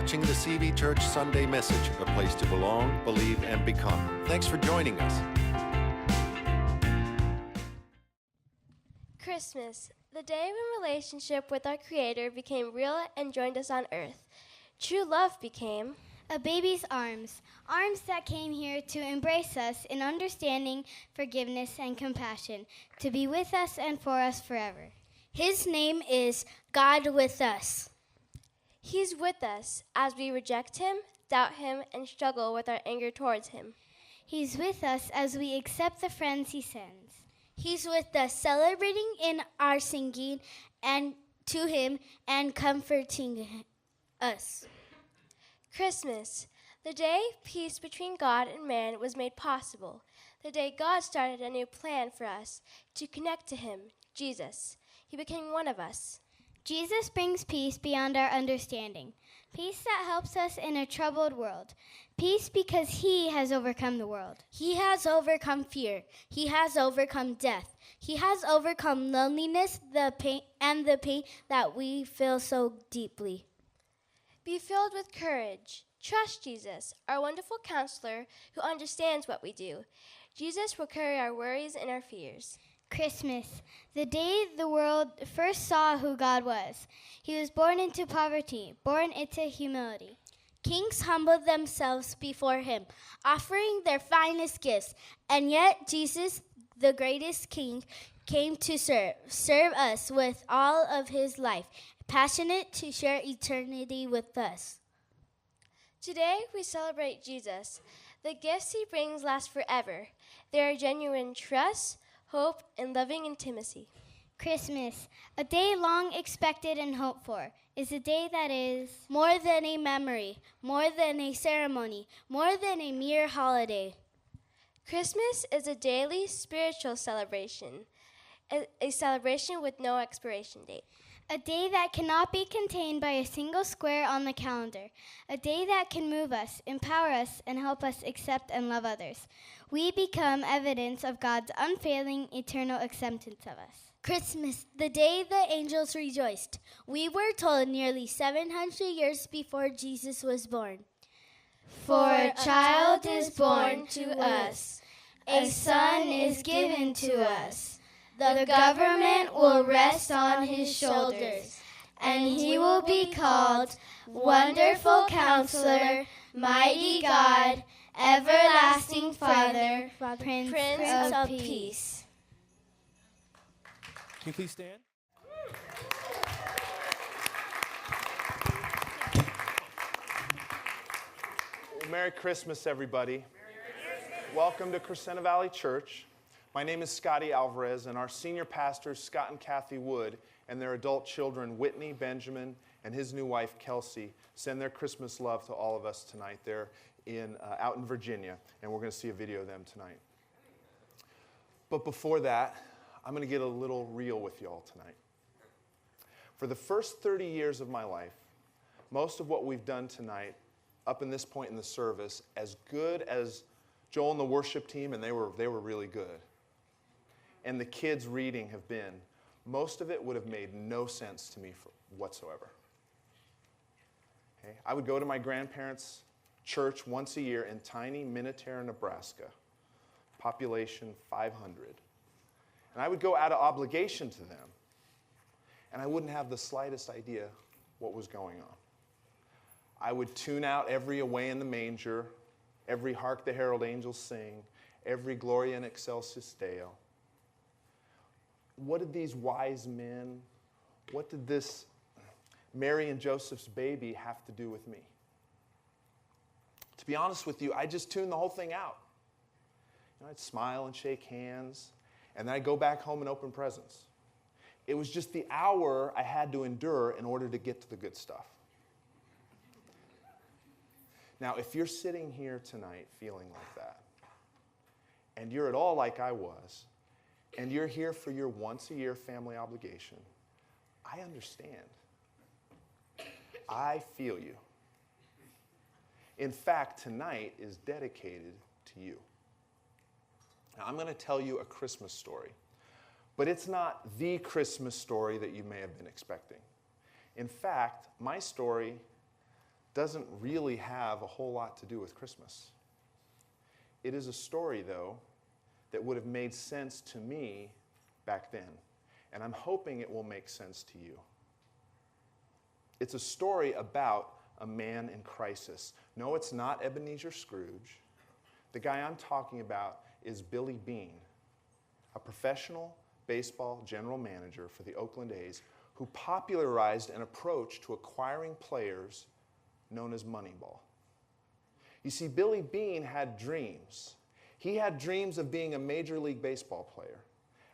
watching the CV Church Sunday Message, a place to belong, believe, and become. Thanks for joining us. Christmas, the day when relationship with our Creator became real and joined us on earth. True love became a baby's arms, arms that came here to embrace us in understanding, forgiveness, and compassion, to be with us and for us forever. His name is God with us. He's with us as we reject Him, doubt Him, and struggle with our anger towards Him. He's with us as we accept the friends He sends. He's with us, celebrating in our singing and to Him and comforting us. Christmas, the day peace between God and man was made possible. The day God started a new plan for us to connect to Him, Jesus. He became one of us. Jesus brings peace beyond our understanding. Peace that helps us in a troubled world. Peace because He has overcome the world. He has overcome fear. He has overcome death. He has overcome loneliness, the pain that we feel so deeply. Be filled with courage. Trust Jesus, our wonderful counselor who understands what we do. Jesus will carry our worries and our fears. Christmas, the day the world first saw who God was. He was born into poverty, born into humility. Kings humbled themselves before Him, offering their finest gifts. And yet Jesus, the greatest King, came to serve us with all of His life, passionate to share eternity with us. Today we celebrate Jesus. The gifts He brings last forever. They are genuine trust, hope, and loving intimacy. Christmas, a day long expected and hoped for, is a day that is more than a memory, more than a ceremony, more than a mere holiday. Christmas is a daily spiritual celebration, a celebration with no expiration date. A day that cannot be contained by a single square on the calendar. A day that can move us, empower us, and help us accept and love others. We become evidence of God's unfailing, eternal acceptance of us. Christmas, the day the angels rejoiced. We were told nearly 700 years before Jesus was born. For a child is born to us, a son is given to us. The government will rest on His shoulders, and He will be called Wonderful Counselor, Mighty God, Everlasting Father, Prince of Peace. Can you please stand? Well, Merry Christmas, everybody. Welcome to Crescenta Valley Church. My name is Scotty Alvarez, and our senior pastors, Scott and Kathy Wood, and their adult children, Whitney, Benjamin, and his new wife, Kelsey, send their Christmas love to all of us tonight. They're out in Virginia, and we're going to see a video of them tonight. But before that, I'm going to get a little real with you all tonight. For the first 30 years of my life, most of what we've done tonight, up in this point in the service, as good as Joel and the worship team, and they were really good, and the kids reading have been, most of it would have made no sense to me whatsoever. Okay? I would go to my grandparents' church once a year in tiny Minnetonka, Nebraska, population 500. And I would go out of obligation to them, and I wouldn't have the slightest idea what was going on. I would tune out every Away in the Manger, every Hark the Herald Angels Sing, every Gloria in Excelsis Deo. What did these wise men, what did this Mary and Joseph's baby have to do with me? To be honest with you, I just tuned the whole thing out. I'd smile and shake hands, and then I'd go back home and open presents. It was just the hour I had to endure in order to get to the good stuff. Now, if you're sitting here tonight feeling like that, and you're at all like I was, and you're here for your once-a-year family obligation, I understand. I feel you. In fact, tonight is dedicated to you. Now, I'm going to tell you a Christmas story, but it's not the Christmas story that you may have been expecting. In fact, my story doesn't really have a whole lot to do with Christmas. It is a story, though, that would have made sense to me back then, and I'm hoping it will make sense to you. It's a story about a man in crisis. No, it's not Ebenezer Scrooge. The guy I'm talking about is Billy Beane, a professional baseball general manager for the Oakland A's who popularized an approach to acquiring players known as Moneyball. You see, Billy Beane had dreams. He had dreams of being a Major League Baseball player.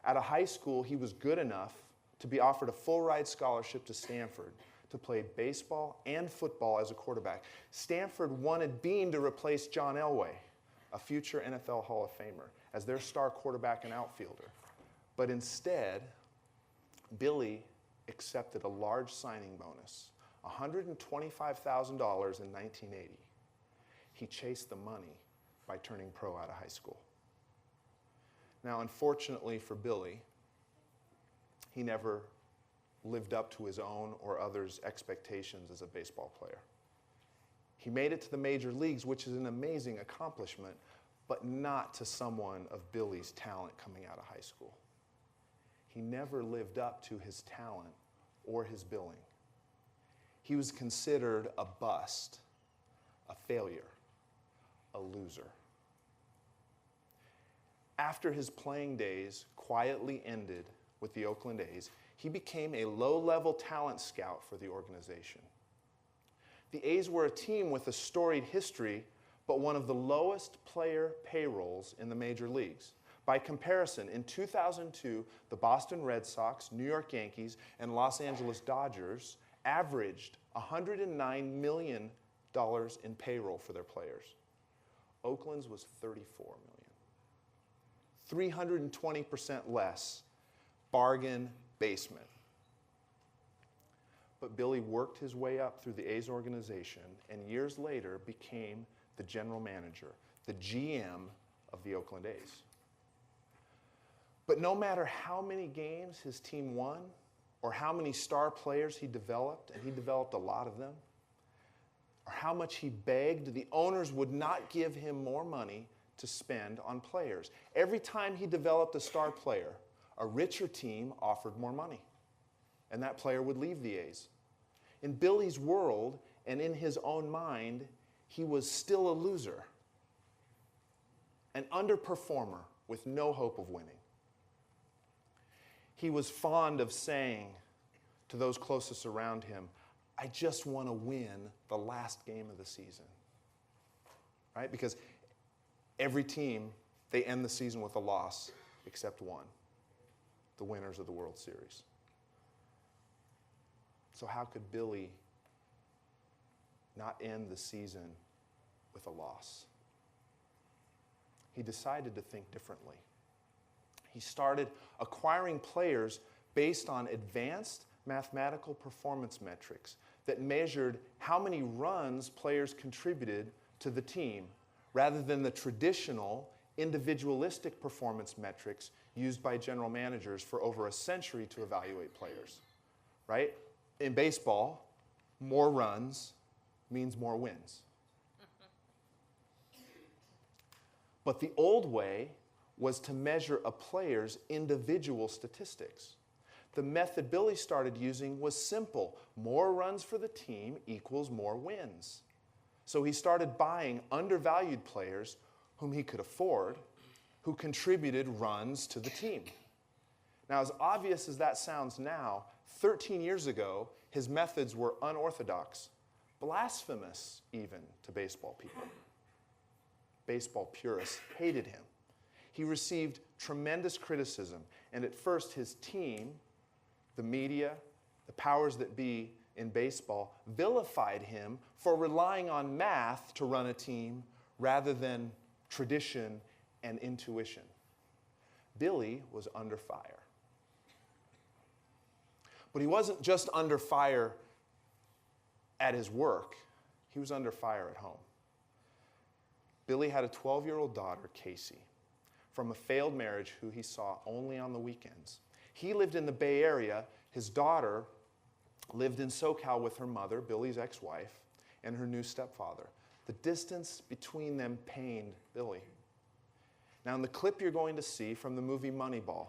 At a high school, he was good enough to be offered a full-ride scholarship to Stanford to play baseball and football as a quarterback. Stanford wanted Beane to replace John Elway, a future NFL Hall of Famer, as their star quarterback and outfielder. But instead, Billy accepted a large signing bonus, $125,000 in 1980. He chased the money by turning pro out of high school. Now, unfortunately for Billy, he never lived up to his own or others' expectations as a baseball player. He made it to the major leagues, which is an amazing accomplishment, but not to someone of Billy's talent coming out of high school. He never lived up to his talent or his billing. He was considered a bust, a failure, a loser. After his playing days quietly ended with the Oakland A's, he became a low-level talent scout for the organization. The A's were a team with a storied history, but one of the lowest player payrolls in the major leagues. By comparison, in 2002, the Boston Red Sox, New York Yankees, and Los Angeles Dodgers averaged $109 million in payroll for their players. Oakland's was $34 million. 320% less. Bargain basement. But Billy worked his way up through the A's organization and years later became the general manager, the GM of the Oakland A's. But no matter how many games his team won or how many star players he developed, and he developed a lot of them, or how much he begged, the owners would not give him more money to spend on players. Every time he developed a star player, a richer team offered more money, and that player would leave the A's. In Billy's world and in his own mind, he was still a loser, an underperformer with no hope of winning. He was fond of saying to those closest around him, I just want to win the last game of the season. Right? Because every team, they end the season with a loss except one, the winners of the World Series. So how could Billy not end the season with a loss? He decided to think differently. He started acquiring players based on advanced mathematical performance metrics that measured how many runs players contributed to the team, rather than the traditional individualistic performance metrics used by general managers for over a century to evaluate players. Right? In baseball, more runs means more wins. But the old way was to measure a player's individual statistics. The method Billy started using was simple. More runs for the team equals more wins. So he started buying undervalued players whom he could afford, who contributed runs to the team. Now, as obvious as that sounds now, 13 years ago, his methods were unorthodox, blasphemous even to baseball people. Baseball purists hated him. He received tremendous criticism, and at first his team, the media, the powers that be in baseball, vilified him for relying on math to run a team rather than tradition and intuition. Billy was under fire. But he wasn't just under fire at his work. He was under fire at home. Billy had a 12-year-old daughter, Casey, from a failed marriage who he saw only on the weekends. He lived in the Bay Area. His daughter lived in SoCal with her mother, Billy's ex-wife, and her new stepfather. The distance between them pained Billy. Now, in the clip you're going to see from the movie Moneyball,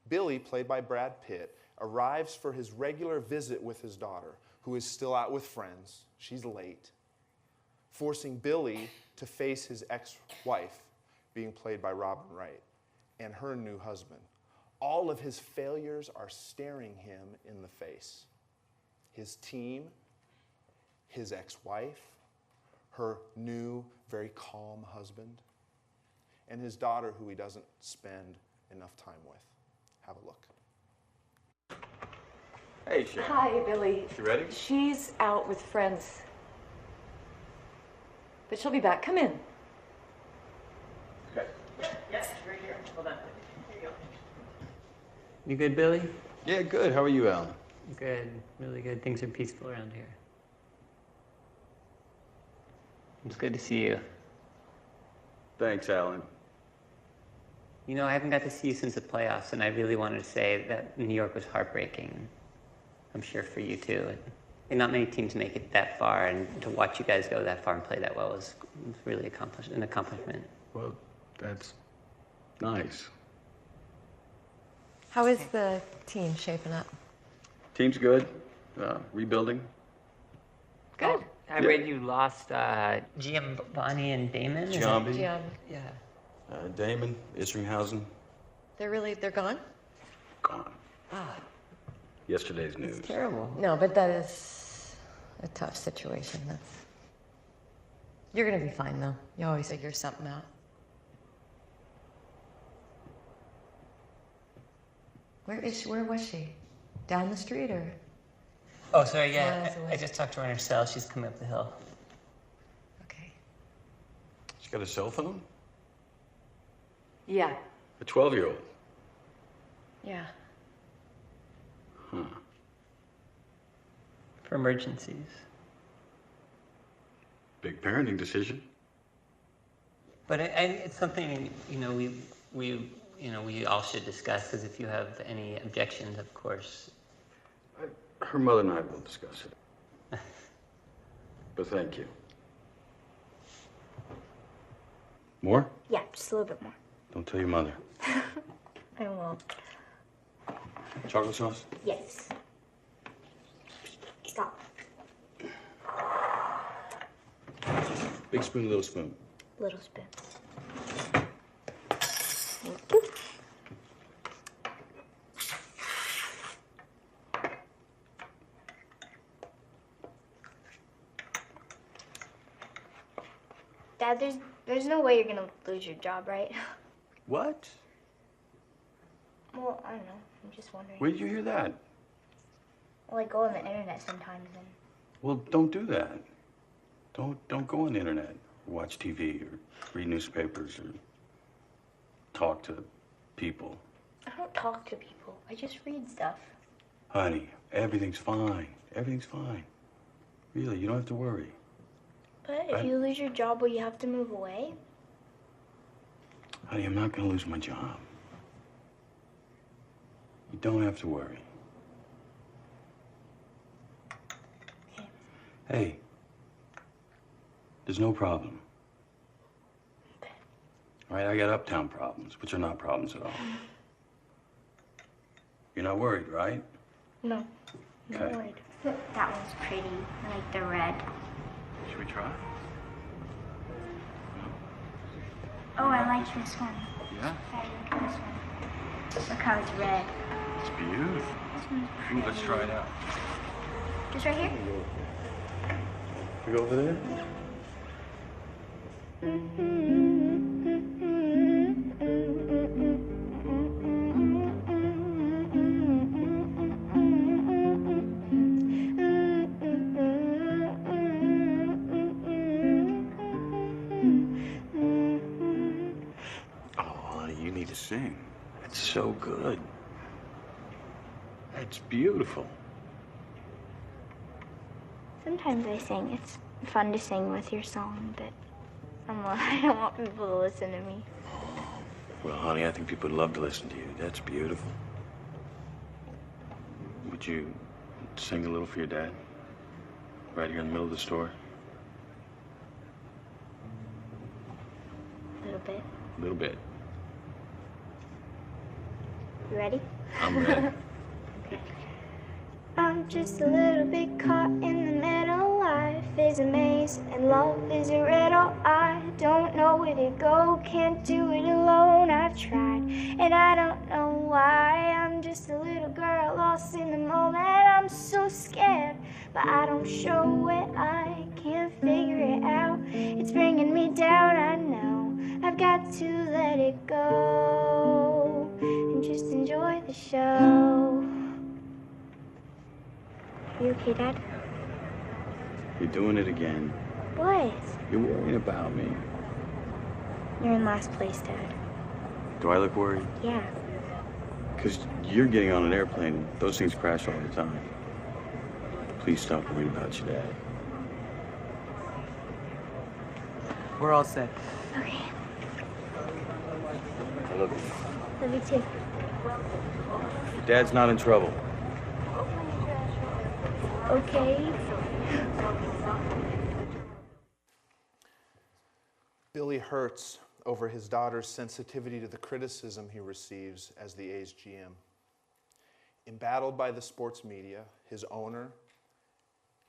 Billy, played by Brad Pitt, arrives for his regular visit with his daughter, who is still out with friends. She's late, forcing Billy to face his ex-wife, being played by Robin Wright, and her new husband. All of his failures are staring him in the face. His team, his ex-wife, her new, very calm husband, and his daughter, who he doesn't spend enough time with. Have a look. Hey, Sharon. Hi, Billy. You ready? She's out with friends. But she'll be back. Come in. Okay. Yes, right here. Hold on. Here you go. You good, Billy? Yeah, good. How are you, Alan? Good, really good. Things are peaceful around here. It's good to see you. Thanks, Alan. You know, I haven't got to see you since the playoffs, and I really wanted to say that New York was heartbreaking. I'm sure for you, too. And not many teams make it that far, and to watch you guys go that far and play that well was really an accomplishment. Well, that's nice. How is the team shaping up? Team's good. Rebuilding. Good. I read you lost Giovanni and Damon. Giambi. Yeah. Yeah. Damon, Isringhausen, They're gone? gone. Yesterday's news. It's terrible. No, but that is a tough situation. You're gonna be fine though. You always figure something out. Where was she? Down the street or? Oh, sorry, yeah. Miles away. I just talked to her in her cell. She's coming up the hill. Okay. She's got a cell phone? Yeah. A 12-year-old. Yeah. Huh. For emergencies. Big parenting decision. But it's something, we all should discuss, because if you have any objections, of course. Her mother and I will discuss it. But thank you. More? Yeah, just a little bit more. Don't tell your mother. I won't. Chocolate sauce? Yes. Stop. Big spoon, little spoon. Little spoon. Dad, there's no way you're gonna lose your job, right? What? Well, I don't know. I'm just wondering. Where did you hear that? Well, I go on the internet sometimes and... Well, don't do that. Don't go on the internet, or watch TV, or read newspapers, or talk to people. I don't talk to people. I just read stuff. Honey, everything's fine. Everything's fine. Really, you don't have to worry. But if you lose your job, will you have to move away? Honey, I'm not gonna lose my job. You don't have to worry. Okay. Hey, there's no problem. Okay. All right, I got uptown problems, which are not problems at all. You're not worried, right? No. I'm not Okay. worried. That one's pretty. I like the red. Should we try? Oh, I like this one. Yeah? I like this one. Look how it's red. It's beautiful. This one's Ooh, pretty. let's try it out. Just right here? We go over there? Oh, honey, you need to sing. It's so good. It's beautiful. Sometimes I sing. It's fun to sing with your song, but I don't want people to listen to me. Well, honey, I think people would love to listen to you. That's beautiful. Would you sing a little for your dad? Right here in the middle of the store? bit. A little bit. You ready? I'm ready. I'm just a little bit caught in the middle. Life is a maze and love is a riddle. I don't know where to go, can't do it alone. I've tried and I don't know why. I'm just a little girl lost in the moment. I'm so scared, but I don't show it. I can't figure it out. It's bringing me down, I know. I've got to let it go and just enjoy the show. You okay, Dad? You're doing it again. What? You're worrying about me. You're in last place, Dad. Do I look worried? Yeah. Because you're getting on an airplane. Those things crash all the time. Please stop worrying about your dad. We're all set. Okay. I love you. Love you too. Your dad's not in trouble. Okay. Billy hurts over his daughter's sensitivity to the criticism he receives as the A's GM. Embattled by the sports media, his owner,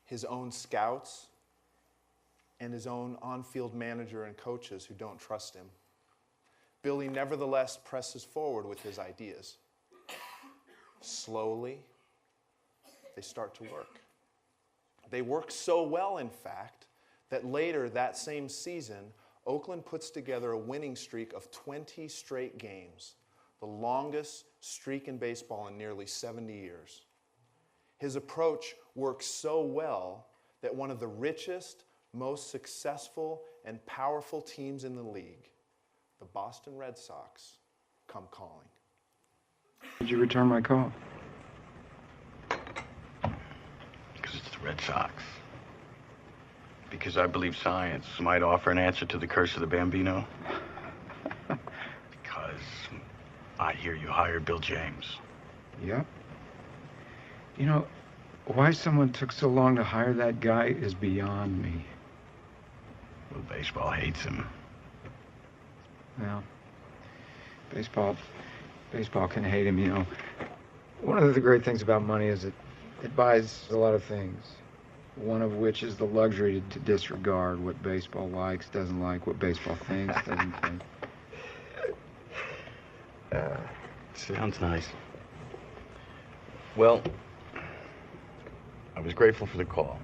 his own scouts, and his own on-field manager and coaches who don't trust him, Billy nevertheless presses forward with his ideas. Slowly, they start to work. They work so well, in fact, that later that same season, Oakland puts together a winning streak of 20 straight games, the longest streak in baseball in nearly 70 years. His approach works so well that one of the richest, most successful, and powerful teams in the league, the Boston Red Sox, come calling. Did you return my call? Because it's the Red Sox. Because I believe science might offer an answer to the curse of the Bambino. Because I hear you hired Bill James. Yep. You know, why someone took so long to hire that guy is beyond me. Well, baseball hates him. Well, baseball can hate him, you know. One of the great things about money is it buys a lot of things. One of which is the luxury to disregard what baseball likes, doesn't like, what baseball thinks, doesn't think. Sounds nice. Well, I was grateful for the call.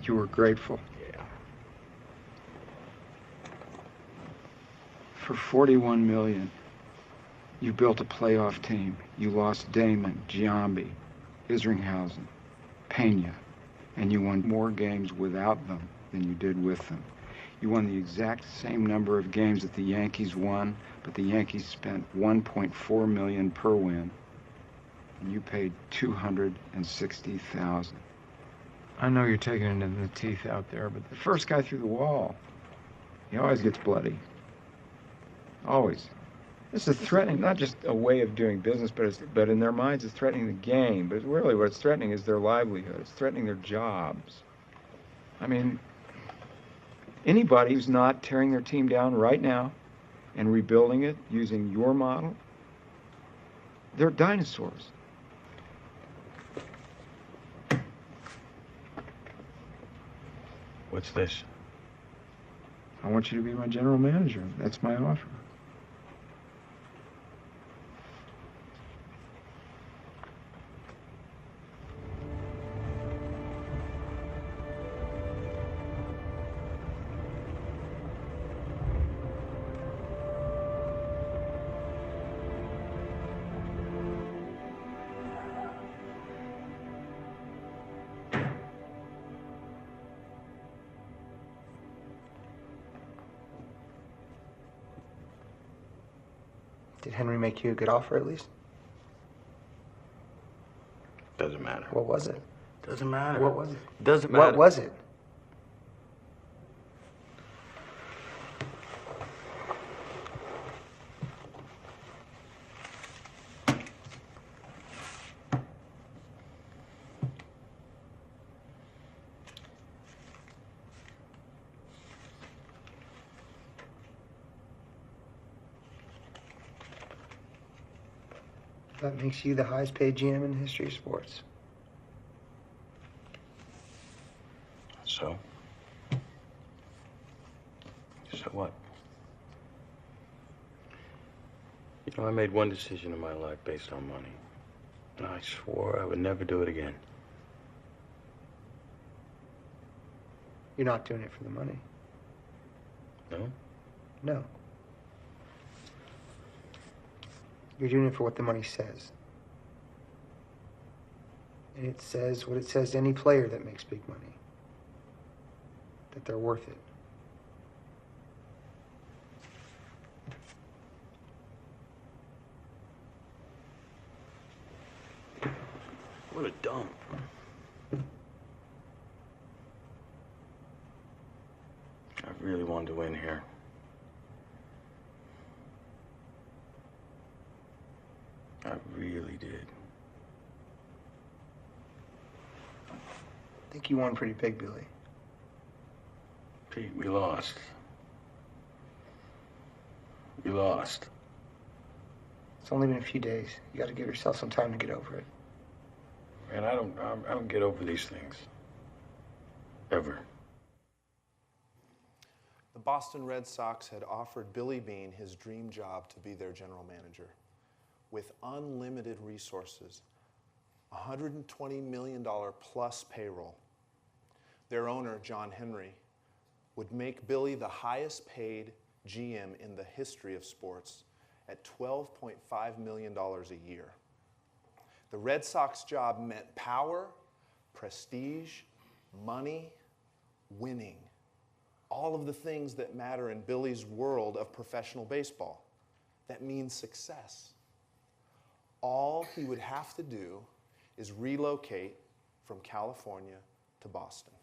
You were grateful? Yeah. For $41 million, you built a playoff team. You lost Damon, Giambi, Isringhausen, Pena, and you won more games without them than you did with them. You won the exact same number of games that the Yankees won, but the Yankees spent $1.4 million per win, and you paid $260,000. I know you're taking it in the teeth out there, but the first guy through the wall, he always gets bloody. Always. This is threatening, not just a way of doing business, but in their minds it's threatening the game. But really what it's threatening is their livelihood. It's threatening their jobs. I mean, anybody who's not tearing their team down right now and rebuilding it using your model, they're dinosaurs. What's this? I want you to be my general manager. That's my offer. Did Henry make you a good offer at least? Doesn't matter. What was it? Doesn't matter. What was it? Doesn't matter. What was it? That makes you the highest paid GM in the history of sports. So? So what? You know, I made one decision in my life based on money. And I swore I would never do it again. You're not doing it for the money. No? No. You're doing it for what the money says. And it says what it says to any player that makes big money. That they're worth it. What a dump. I really wanted to win here. I really did. I think you won pretty big, Billy. Pete, we lost. We lost. It's only been a few days. You got to give yourself some time to get over it. Man, I don't get over these things. Ever. The Boston Red Sox had offered Billy Beane his dream job to be their general manager. With unlimited resources, $120 million plus payroll. Their owner, John Henry, would make Billy the highest paid GM in the history of sports at $12.5 million a year. The Red Sox job meant power, prestige, money, winning. All of the things that matter in Billy's world of professional baseball. That means success. All he would have to do is relocate from California to Boston.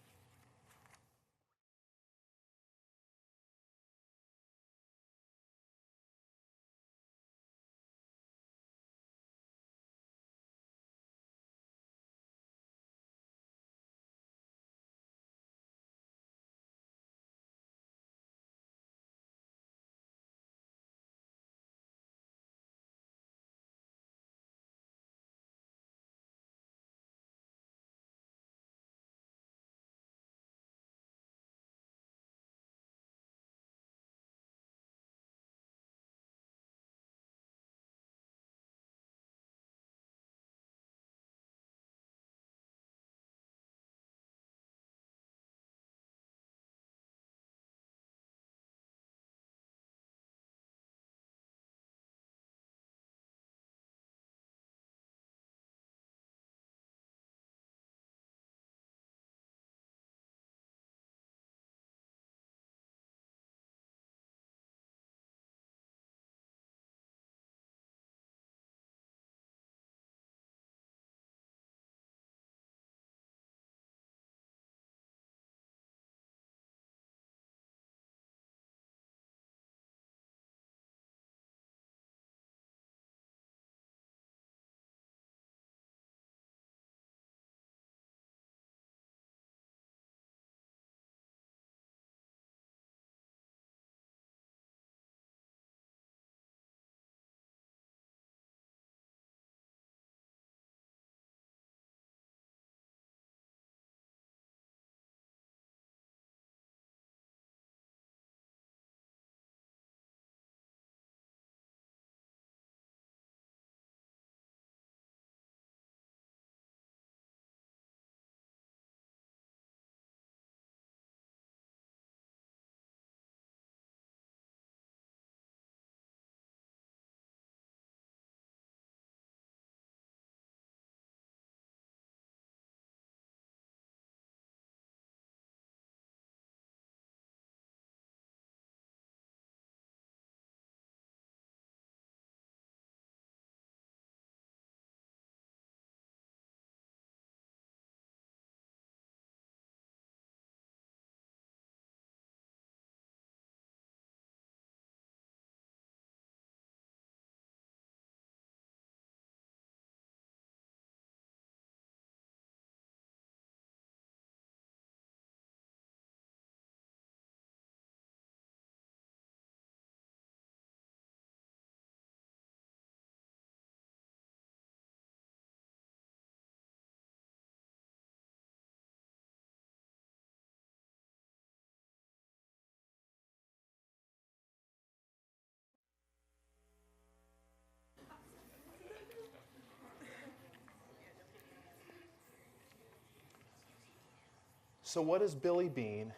So what does Billy Bean,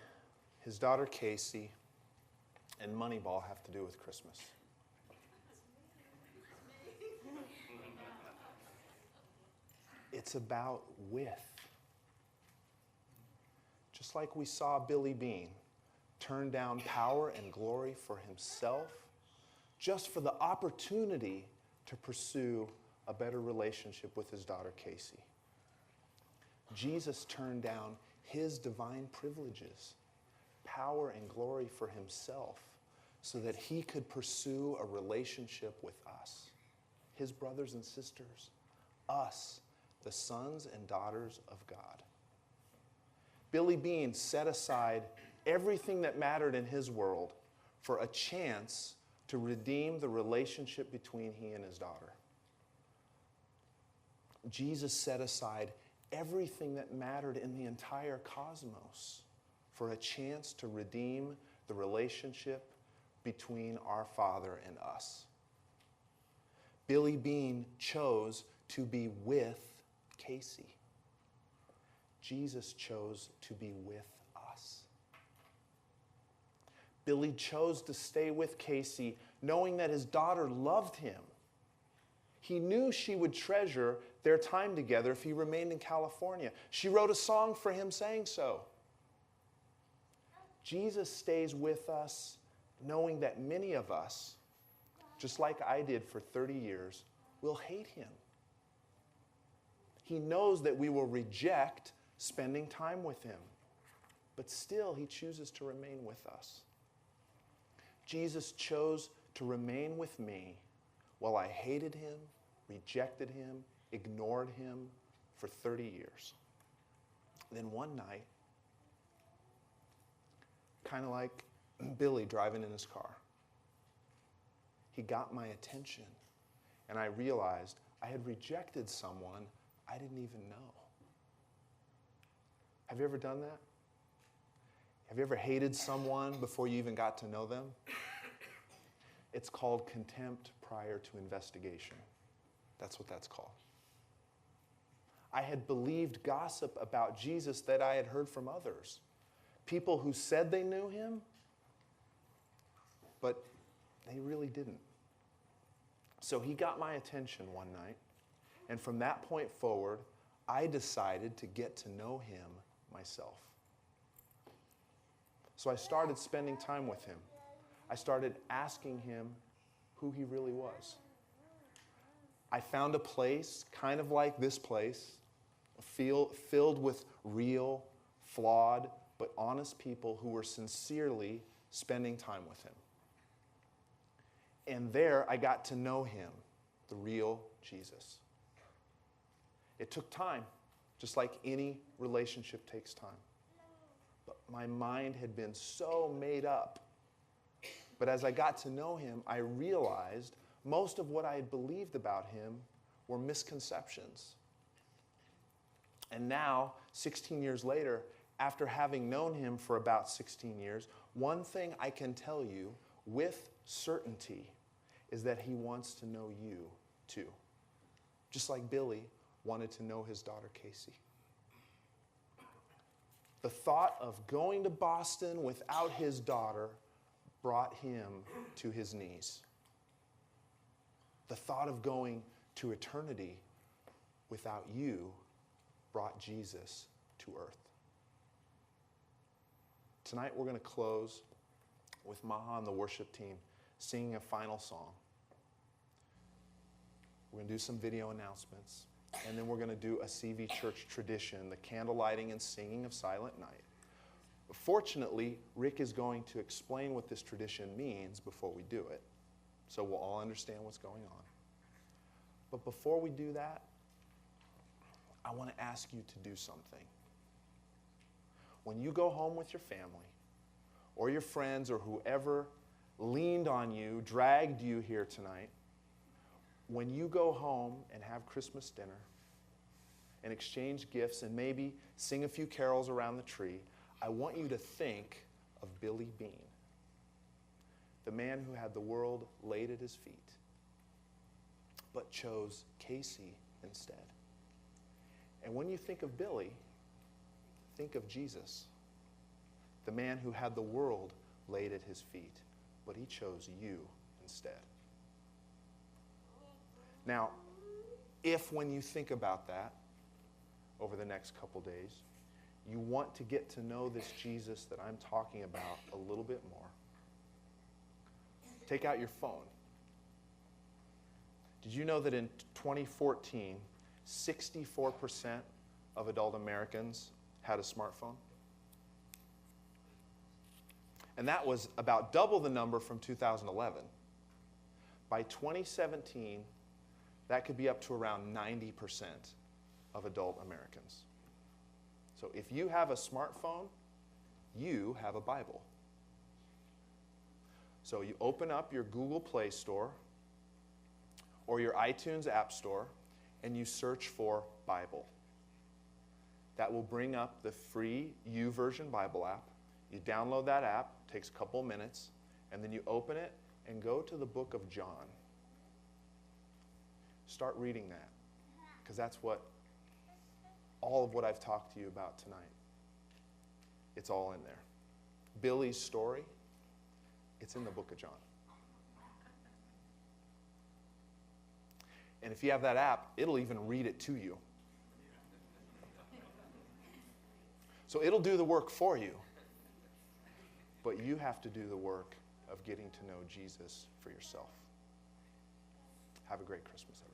his daughter Casey, and Moneyball have to do with Christmas? It's about with. Just like we saw Billy Bean turn down power and glory for himself, just for the opportunity to pursue a better relationship with his daughter Casey. Jesus turned down his divine privileges, power and glory for himself, so that he could pursue a relationship with us, his brothers and sisters, us, the sons and daughters of God. Billy Bean set aside everything that mattered in his world for a chance to redeem the relationship between he and his daughter. Jesus set aside everything that mattered in the entire cosmos for a chance to redeem the relationship between our Father and us. Billy Bean chose to be with Casey. Jesus chose to be with us. Billy chose to stay with Casey, knowing that his daughter loved him. He knew she would treasure their time together if he remained in California. She wrote a song for him saying so. Jesus stays with us, knowing that many of us, just like I did for 30 years, will hate him. He knows that we will reject spending time with him, but still he chooses to remain with us. Jesus chose to remain with me while I hated him, rejected him, ignored him for 30 years. Then one night, kind of like Billy driving in his car, he got my attention, and I realized I had rejected someone I didn't even know. Have you ever done that? Have you ever hated someone before you even got to know them? It's called contempt prior to investigation. That's what that's called. I had believed gossip about Jesus that I had heard from others. People who said they knew him, but they really didn't. So he got my attention one night, and from that point forward, I decided to get to know him myself. So I started spending time with him. I started asking him who he really was. I found a place, kind of like this place, filled with real, flawed, but honest people who were sincerely spending time with him. And there I got to know him, the real Jesus. It took time, just like any relationship takes time. But my mind had been so made up. But as I got to know him, I realized most of what I had believed about him were misconceptions. And now, 16 years later, after having known him for about 16 years, one thing I can tell you with certainty is that he wants to know you too. Just like Billy wanted to know his daughter Casey. The thought of going to Boston without his daughter brought him to his knees. The thought of going to eternity without you brought Jesus to earth. Tonight we're going to close with Maha and the worship team singing a final song. We're going to do some video announcements, and then we're going to do a CV Church tradition, the candle lighting and singing of Silent Night. Fortunately, Rick is going to explain what this tradition means before we do it, so we'll all understand what's going on. But before we do that, I want to ask you to do something. When you go home with your family, or your friends, or whoever leaned on you, dragged you here tonight, when you go home and have Christmas dinner and exchange gifts and maybe sing a few carols around the tree, I want you to think of Billy Bean, the man who had the world laid at his feet, but chose Casey instead. And when you think of Billy, think of Jesus, the man who had the world laid at his feet, but he chose you instead. Now, if when you think about that over the next couple days, you want to get to know this Jesus that I'm talking about a little bit more, take out your phone. Did you know that in 2014, 64% of adult Americans had a smartphone? And that was about double the number from 2011. By 2017, that could be up to around 90% of adult Americans. So if you have a smartphone, you have a Bible. So you open up your Google Play Store or your iTunes App Store and you search for Bible. That will bring up the free YouVersion Bible app. You download that app, takes a couple of minutes, and then you open it and go to the book of John. Start reading that, because that's what all of what I've talked to you about tonight. It's all in there. Billy's story, it's in the book of John. And if you have that app, it'll even read it to you. So it'll do the work for you. But you have to do the work of getting to know Jesus for yourself. Have a great Christmas, everyone.